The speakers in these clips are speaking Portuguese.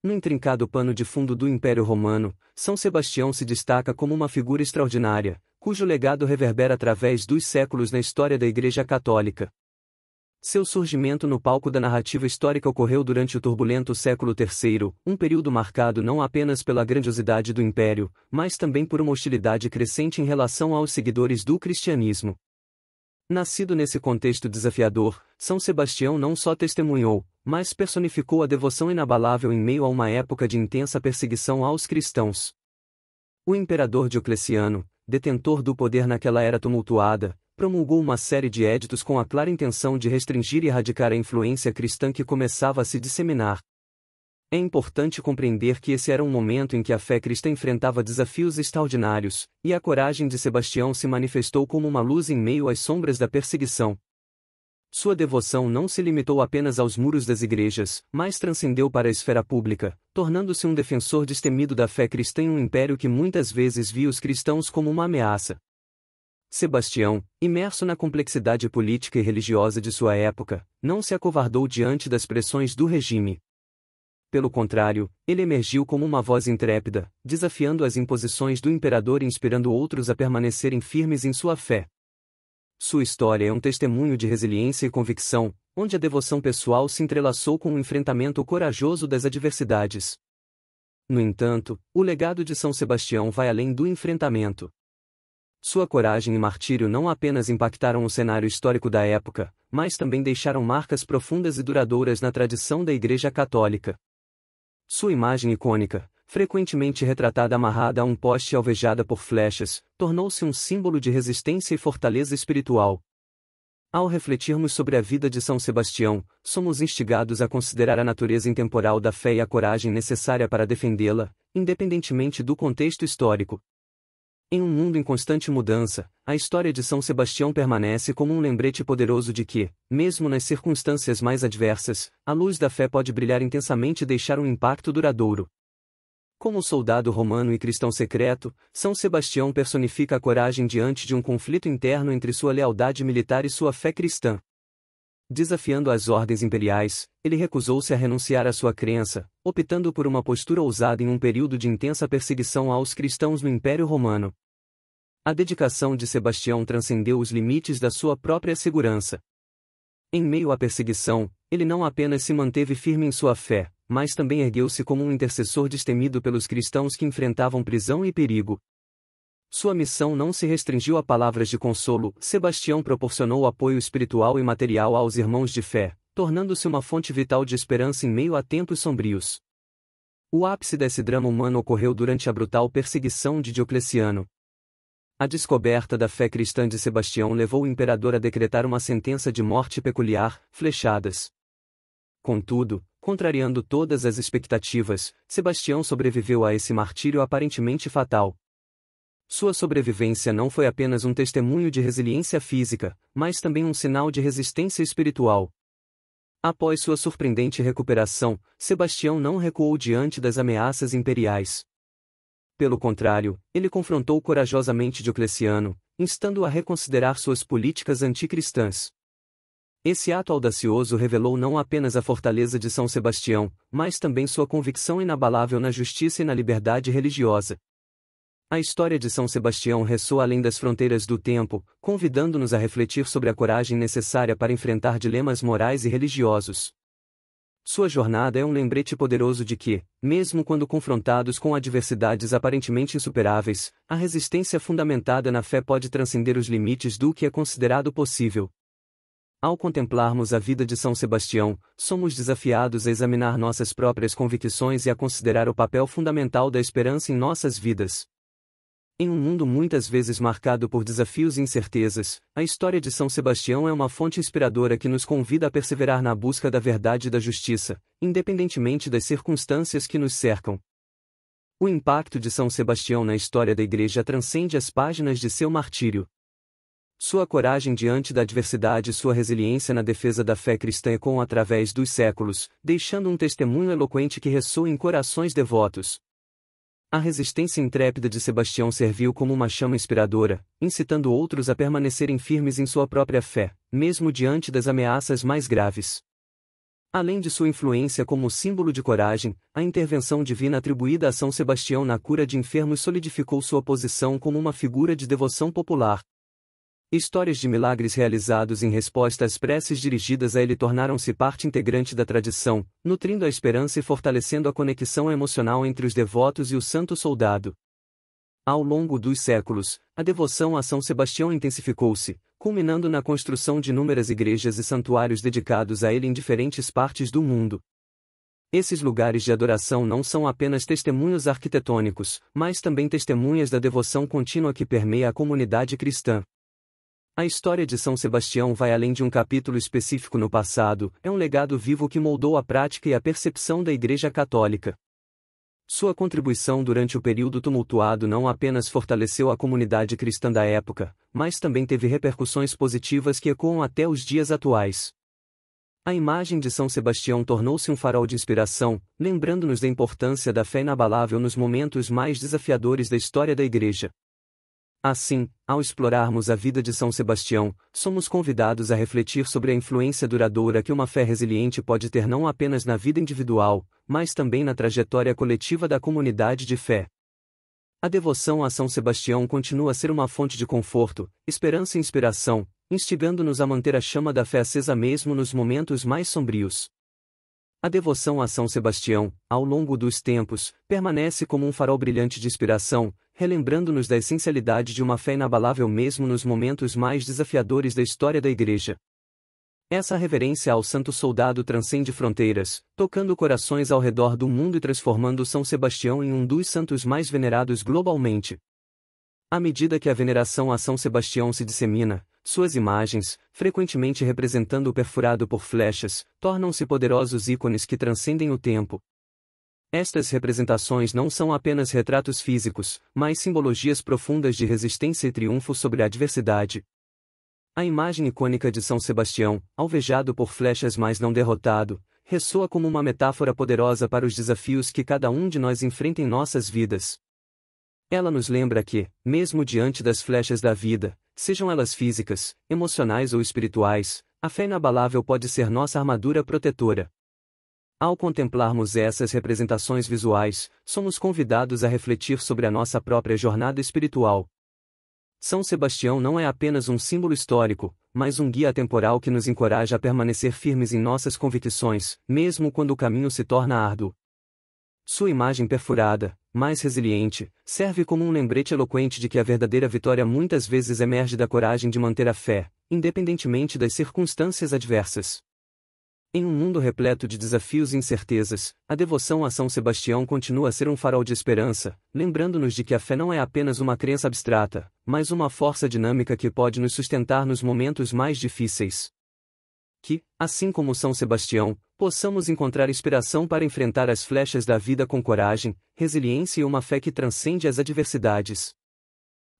No intrincado pano de fundo do Império Romano, São Sebastião se destaca como uma figura extraordinária, cujo legado reverbera através dos séculos na história da Igreja Católica. Seu surgimento no palco da narrativa histórica ocorreu durante o turbulento século III, um período marcado não apenas pela grandiosidade do Império, mas também por uma hostilidade crescente em relação aos seguidores do cristianismo. Nascido nesse contexto desafiador, São Sebastião não só testemunhou, mas personificou a devoção inabalável em meio a uma época de intensa perseguição aos cristãos. O imperador Diocleciano, detentor do poder naquela era tumultuada, promulgou uma série de éditos com a clara intenção de restringir e erradicar a influência cristã que começava a se disseminar. É importante compreender que esse era um momento em que a fé cristã enfrentava desafios extraordinários, e a coragem de Sebastião se manifestou como uma luz em meio às sombras da perseguição. Sua devoção não se limitou apenas aos muros das igrejas, mas transcendeu para a esfera pública, tornando-se um defensor destemido da fé cristã em um império que muitas vezes via os cristãos como uma ameaça. Sebastião, imerso na complexidade política e religiosa de sua época, não se acovardou diante das pressões do regime. Pelo contrário, ele emergiu como uma voz intrépida, desafiando as imposições do imperador e inspirando outros a permanecerem firmes em sua fé. Sua história é um testemunho de resiliência e convicção, onde a devoção pessoal se entrelaçou com o enfrentamento corajoso das adversidades. No entanto, o legado de São Sebastião vai além do enfrentamento. Sua coragem e martírio não apenas impactaram o cenário histórico da época, mas também deixaram marcas profundas e duradouras na tradição da Igreja Católica. Sua imagem icônica, frequentemente retratada amarrada a um poste e alvejada por flechas, tornou-se um símbolo de resistência e fortaleza espiritual. Ao refletirmos sobre a vida de São Sebastião, somos instigados a considerar a natureza intemporal da fé e a coragem necessária para defendê-la, independentemente do contexto histórico. Em um mundo em constante mudança, a história de São Sebastião permanece como um lembrete poderoso de que, mesmo nas circunstâncias mais adversas, a luz da fé pode brilhar intensamente e deixar um impacto duradouro. Como soldado romano e cristão secreto, São Sebastião personifica a coragem diante de um conflito interno entre sua lealdade militar e sua fé cristã. Desafiando as ordens imperiais, ele recusou-se a renunciar à sua crença, optando por uma postura ousada em um período de intensa perseguição aos cristãos no Império Romano. A dedicação de Sebastião transcendeu os limites da sua própria segurança. Em meio à perseguição, ele não apenas se manteve firme em sua fé, mas também ergueu-se como um intercessor destemido pelos cristãos que enfrentavam prisão e perigo. Sua missão não se restringiu a palavras de consolo. Sebastião proporcionou apoio espiritual e material aos irmãos de fé, tornando-se uma fonte vital de esperança em meio a tempos sombrios. O ápice desse drama humano ocorreu durante a brutal perseguição de Diocleciano. A descoberta da fé cristã de Sebastião levou o imperador a decretar uma sentença de morte peculiar, flechadas. Contudo, contrariando todas as expectativas, Sebastião sobreviveu a esse martírio aparentemente fatal. Sua sobrevivência não foi apenas um testemunho de resiliência física, mas também um sinal de resistência espiritual. Após sua surpreendente recuperação, Sebastião não recuou diante das ameaças imperiais. Pelo contrário, ele confrontou corajosamente Diocleciano, instando-o a reconsiderar suas políticas anticristãs. Esse ato audacioso revelou não apenas a fortaleza de São Sebastião, mas também sua convicção inabalável na justiça e na liberdade religiosa. A história de São Sebastião ressoa além das fronteiras do tempo, convidando-nos a refletir sobre a coragem necessária para enfrentar dilemas morais e religiosos. Sua jornada é um lembrete poderoso de que, mesmo quando confrontados com adversidades aparentemente insuperáveis, a resistência fundamentada na fé pode transcender os limites do que é considerado possível. Ao contemplarmos a vida de São Sebastião, somos desafiados a examinar nossas próprias convicções e a considerar o papel fundamental da esperança em nossas vidas. Em um mundo muitas vezes marcado por desafios e incertezas, a história de São Sebastião é uma fonte inspiradora que nos convida a perseverar na busca da verdade e da justiça, independentemente das circunstâncias que nos cercam. O impacto de São Sebastião na história da Igreja transcende as páginas de seu martírio. Sua coragem diante da adversidade e sua resiliência na defesa da fé cristã ecoam através dos séculos, deixando um testemunho eloquente que ressoa em corações devotos. A resistência intrépida de Sebastião serviu como uma chama inspiradora, incitando outros a permanecerem firmes em sua própria fé, mesmo diante das ameaças mais graves. Além de sua influência como símbolo de coragem, a intervenção divina atribuída a São Sebastião na cura de enfermos solidificou sua posição como uma figura de devoção popular. Histórias de milagres realizados em resposta às preces dirigidas a ele tornaram-se parte integrante da tradição, nutrindo a esperança e fortalecendo a conexão emocional entre os devotos e o santo soldado. Ao longo dos séculos, a devoção a São Sebastião intensificou-se, culminando na construção de inúmeras igrejas e santuários dedicados a ele em diferentes partes do mundo. Esses lugares de adoração não são apenas testemunhos arquitetônicos, mas também testemunhas da devoção contínua que permeia a comunidade cristã. A história de São Sebastião vai além de um capítulo específico no passado, é um legado vivo que moldou a prática e a percepção da Igreja Católica. Sua contribuição durante o período tumultuado não apenas fortaleceu a comunidade cristã da época, mas também teve repercussões positivas que ecoam até os dias atuais. A imagem de São Sebastião tornou-se um farol de inspiração, lembrando-nos da importância da fé inabalável nos momentos mais desafiadores da história da Igreja. Assim, ao explorarmos a vida de São Sebastião, somos convidados a refletir sobre a influência duradoura que uma fé resiliente pode ter não apenas na vida individual, mas também na trajetória coletiva da comunidade de fé. A devoção a São Sebastião continua a ser uma fonte de conforto, esperança e inspiração, instigando-nos a manter a chama da fé acesa mesmo nos momentos mais sombrios. A devoção a São Sebastião, ao longo dos tempos, permanece como um farol brilhante de inspiração, relembrando-nos da essencialidade de uma fé inabalável mesmo nos momentos mais desafiadores da história da Igreja. Essa reverência ao santo soldado transcende fronteiras, tocando corações ao redor do mundo e transformando São Sebastião em um dos santos mais venerados globalmente. À medida que a veneração a São Sebastião se dissemina, suas imagens, frequentemente representando o perfurado por flechas, tornam-se poderosos ícones que transcendem o tempo. Estas representações não são apenas retratos físicos, mas simbologias profundas de resistência e triunfo sobre a adversidade. A imagem icônica de São Sebastião, alvejado por flechas mas não derrotado, ressoa como uma metáfora poderosa para os desafios que cada um de nós enfrenta em nossas vidas. Ela nos lembra que, mesmo diante das flechas da vida, sejam elas físicas, emocionais ou espirituais, a fé inabalável pode ser nossa armadura protetora. Ao contemplarmos essas representações visuais, somos convidados a refletir sobre a nossa própria jornada espiritual. São Sebastião não é apenas um símbolo histórico, mas um guia atemporal que nos encoraja a permanecer firmes em nossas convicções, mesmo quando o caminho se torna árduo. Sua imagem perfurada, mais resiliente, serve como um lembrete eloquente de que a verdadeira vitória muitas vezes emerge da coragem de manter a fé, independentemente das circunstâncias adversas. Em um mundo repleto de desafios e incertezas, a devoção a São Sebastião continua a ser um farol de esperança, lembrando-nos de que a fé não é apenas uma crença abstrata, mas uma força dinâmica que pode nos sustentar nos momentos mais difíceis. Que, assim como São Sebastião, possamos encontrar inspiração para enfrentar as flechas da vida com coragem, resiliência e uma fé que transcende as adversidades.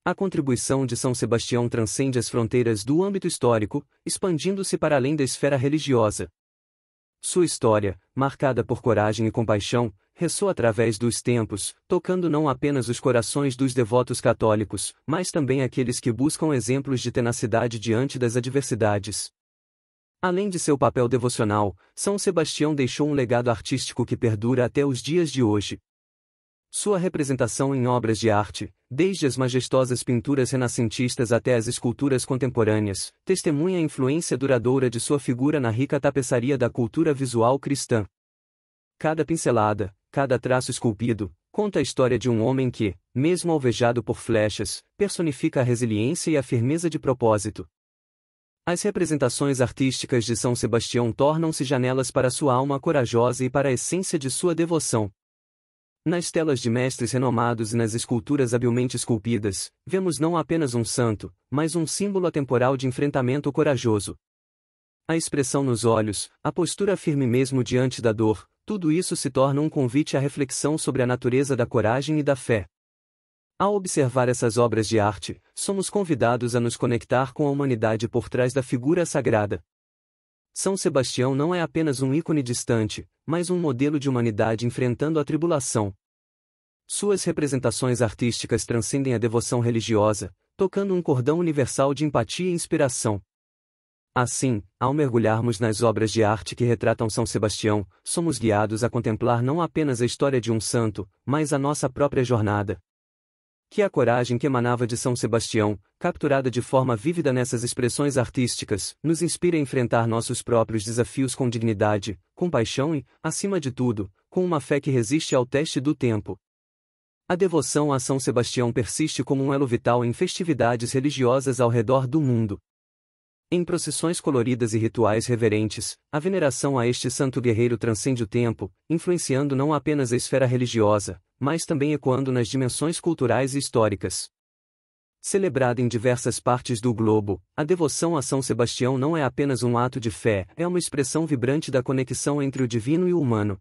A contribuição de São Sebastião transcende as fronteiras do âmbito histórico, expandindo-se para além da esfera religiosa. Sua história, marcada por coragem e compaixão, ressoa através dos tempos, tocando não apenas os corações dos devotos católicos, mas também aqueles que buscam exemplos de tenacidade diante das adversidades. Além de seu papel devocional, São Sebastião deixou um legado artístico que perdura até os dias de hoje. Sua representação em obras de arte, desde as majestosas pinturas renascentistas até as esculturas contemporâneas, testemunha a influência duradoura de sua figura na rica tapeçaria da cultura visual cristã. Cada pincelada, cada traço esculpido, conta a história de um homem que, mesmo alvejado por flechas, personifica a resiliência e a firmeza de propósito. As representações artísticas de São Sebastião tornam-se janelas para sua alma corajosa e para a essência de sua devoção. Nas telas de mestres renomados e nas esculturas habilmente esculpidas, vemos não apenas um santo, mas um símbolo atemporal de enfrentamento corajoso. A expressão nos olhos, a postura firme mesmo diante da dor, tudo isso se torna um convite à reflexão sobre a natureza da coragem e da fé. Ao observar essas obras de arte, somos convidados a nos conectar com a humanidade por trás da figura sagrada. São Sebastião não é apenas um ícone distante, mas um modelo de humanidade enfrentando a tribulação. Suas representações artísticas transcendem a devoção religiosa, tocando um cordão universal de empatia e inspiração. Assim, ao mergulharmos nas obras de arte que retratam São Sebastião, somos guiados a contemplar não apenas a história de um santo, mas a nossa própria jornada. Que a coragem que emanava de São Sebastião, capturada de forma vívida nessas expressões artísticas, nos inspira a enfrentar nossos próprios desafios com dignidade, compaixão e, acima de tudo, com uma fé que resiste ao teste do tempo. A devoção a São Sebastião persiste como um elo vital em festividades religiosas ao redor do mundo. Em procissões coloridas e rituais reverentes, a veneração a este santo guerreiro transcende o tempo, influenciando não apenas a esfera religiosa, mas também ecoando nas dimensões culturais e históricas. Celebrada em diversas partes do globo, a devoção a São Sebastião não é apenas um ato de fé, é uma expressão vibrante da conexão entre o divino e o humano.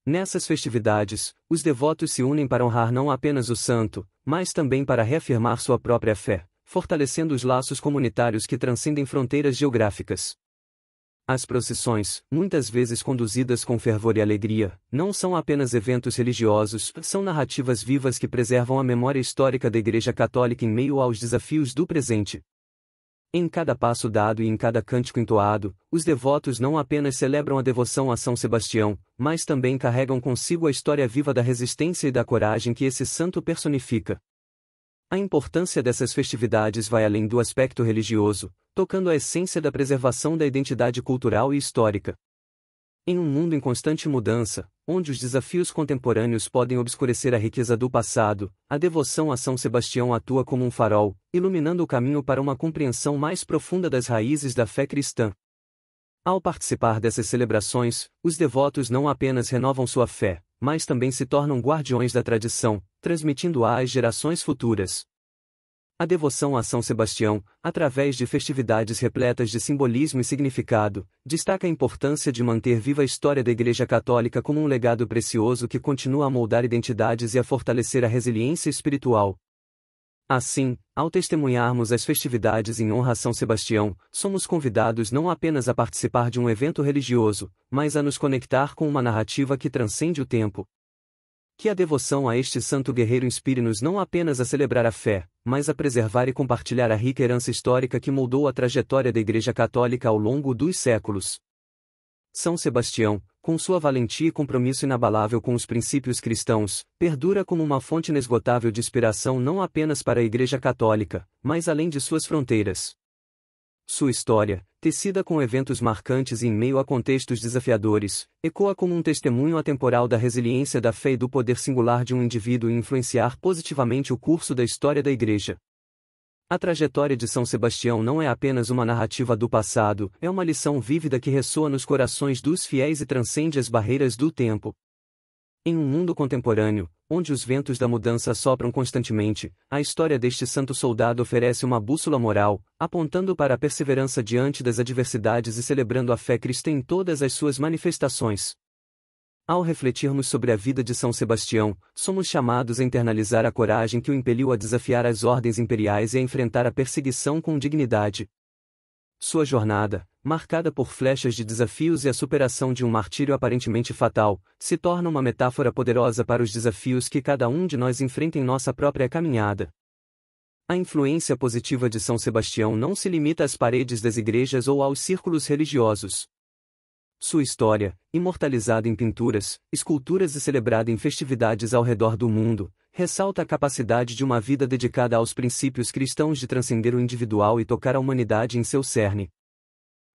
Nessas festividades, os devotos se unem para honrar não apenas o santo, mas também para reafirmar sua própria fé, fortalecendo os laços comunitários que transcendem fronteiras geográficas. As procissões, muitas vezes conduzidas com fervor e alegria, não são apenas eventos religiosos, são narrativas vivas que preservam a memória histórica da Igreja Católica em meio aos desafios do presente. Em cada passo dado e em cada cântico entoado, os devotos não apenas celebram a devoção a São Sebastião, mas também carregam consigo a história viva da resistência e da coragem que esse santo personifica. A importância dessas festividades vai além do aspecto religioso, tocando a essência da preservação da identidade cultural e histórica. Em um mundo em constante mudança, onde os desafios contemporâneos podem obscurecer a riqueza do passado, a devoção a São Sebastião atua como um farol, iluminando o caminho para uma compreensão mais profunda das raízes da fé cristã. Ao participar dessas celebrações, os devotos não apenas renovam sua fé, mas também se tornam guardiões da tradição, transmitindo-a às gerações futuras. A devoção a São Sebastião, através de festividades repletas de simbolismo e significado, destaca a importância de manter viva a história da Igreja Católica como um legado precioso que continua a moldar identidades e a fortalecer a resiliência espiritual. Assim, ao testemunharmos as festividades em honra a São Sebastião, somos convidados não apenas a participar de um evento religioso, mas a nos conectar com uma narrativa que transcende o tempo. Que a devoção a este santo guerreiro inspire-nos não apenas a celebrar a fé, mas a preservar e compartilhar a rica herança histórica que moldou a trajetória da Igreja Católica ao longo dos séculos. São Sebastião, com sua valentia e compromisso inabalável com os princípios cristãos, perdura como uma fonte inesgotável de inspiração não apenas para a Igreja Católica, mas além de suas fronteiras. Sua história, tecida com eventos marcantes e em meio a contextos desafiadores, ecoa como um testemunho atemporal da resiliência da fé e do poder singular de um indivíduo em influenciar positivamente o curso da história da Igreja. A trajetória de São Sebastião não é apenas uma narrativa do passado, é uma lição vívida que ressoa nos corações dos fiéis e transcende as barreiras do tempo. Em um mundo contemporâneo, onde os ventos da mudança sopram constantemente, a história deste santo soldado oferece uma bússola moral, apontando para a perseverança diante das adversidades e celebrando a fé cristã em todas as suas manifestações. Ao refletirmos sobre a vida de São Sebastião, somos chamados a internalizar a coragem que o impeliu a desafiar as ordens imperiais e a enfrentar a perseguição com dignidade. Sua jornada, marcada por flechas de desafios e a superação de um martírio aparentemente fatal, se torna uma metáfora poderosa para os desafios que cada um de nós enfrenta em nossa própria caminhada. A influência positiva de São Sebastião não se limita às paredes das igrejas ou aos círculos religiosos. Sua história, imortalizada em pinturas, esculturas e celebrada em festividades ao redor do mundo, ressalta a capacidade de uma vida dedicada aos princípios cristãos de transcender o individual e tocar a humanidade em seu cerne.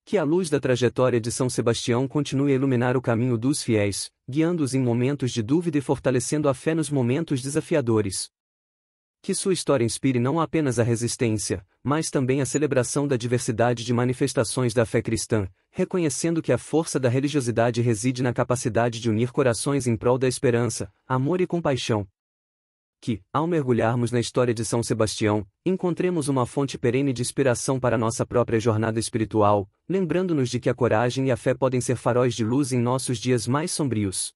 Que a luz da trajetória de São Sebastião continue a iluminar o caminho dos fiéis, guiando-os em momentos de dúvida e fortalecendo a fé nos momentos desafiadores. Que sua história inspire não apenas a resistência, mas também a celebração da diversidade de manifestações da fé cristã, reconhecendo que a força da religiosidade reside na capacidade de unir corações em prol da esperança, amor e compaixão. Que, ao mergulharmos na história de São Sebastião, encontremos uma fonte perene de inspiração para nossa própria jornada espiritual, lembrando-nos de que a coragem e a fé podem ser faróis de luz em nossos dias mais sombrios.